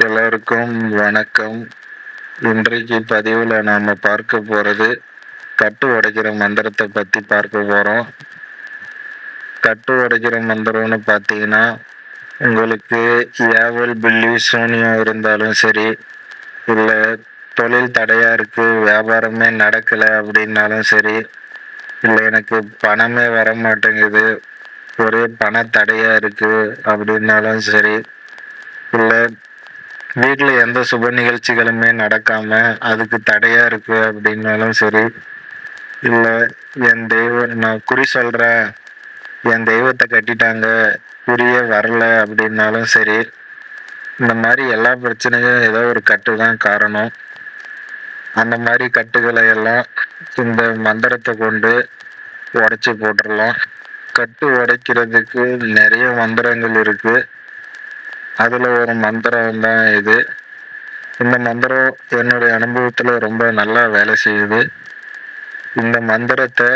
எல்லோருக்கும் வணக்கம். இன்றைக்கு பதிவில் நாம் பார்க்க போகிறது கட்டு உடைக்கிற மந்திரத்தை பற்றி பார்க்க போகிறோம். கட்டு உடைக்கிற மந்திரம்னு பார்த்தீங்கன்னா, உங்களுக்கு ஏவல் பில்லி சூனியம் இருந்தாலும் சரி, இல்லை தொழில் தடையாக இருக்குது, வியாபாரமே நடக்கலை அப்படின்னாலும் சரி, இல்லை எனக்கு பணமே வர மாட்டேங்குது, ஒரே பண தடையாக இருக்குது அப்படின்னாலும் சரி, இல்லை வீட்டில் எந்த சுப நிகழ்ச்சிகளுமே நடக்காம அதுக்கு தடையா இருக்கு அப்படின்னாலும் சரி, இல்லை என் தெய்வம் நான் குறி சொல்றேன், என் தெய்வத்தை கட்டிட்டாங்க, குறியே வரல அப்படின்னாலும் சரி, இந்த மாதிரி எல்லா பிரச்சனையும் ஏதோ ஒரு கட்டு தான் காரணம். அந்த மாதிரி கட்டுகளை எல்லாம் இந்த மந்திரத்தை கொண்டு உடைச்சி போட்டுடலாம். கட்டு உடைக்கிறதுக்கு நிறைய மந்திரங்கள் இருக்கு. அதில் ஒரு மந்திரம் தான் இது. இந்த மந்திரம் என்னுடைய அனுபவத்தில் ரொம்ப நல்லா வேலை செய்யுது. இந்த மந்திரத்தை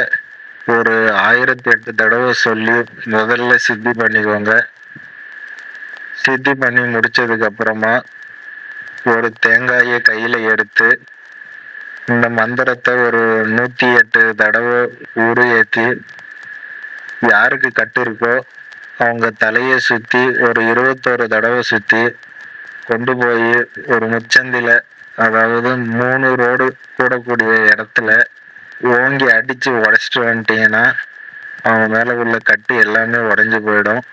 ஒரு 1008 தடவை சொல்லி முதல்ல சித்தி பண்ணிக்கோங்க. சித்தி பண்ணி முடிச்சதுக்கு அப்புறமா ஒரு தேங்காயை கையில் எடுத்து இந்த மந்திரத்தை ஒரு 108 தடவை ஊறு ஏற்றி யாருக்கு கட்டு இருக்கோ அவங்க தலையை சுற்றி ஒரு 21 தடவை சுற்றி கொண்டு போய் ஒரு முச்சந்தில, அதாவது 3 ரோடு கூடக்கூடிய இடத்துல ஓங்கி அடித்து உடைச்சிட்டு வந்துட்டீங்கன்னா அவங்க மேலே உள்ள கட்டு எல்லாமே உடஞ்சி போயிடும்.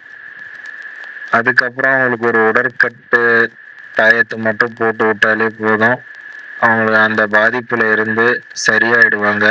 அதுக்கப்புறம் அவங்களுக்கு ஒரு உடற்கட்டு தாயத்தை மட்டும் போட்டு விட்டாலே போதும், அவங்களுக்கு அந்த பாதிப்பில் இருந்து சரியாயிடுவாங்க.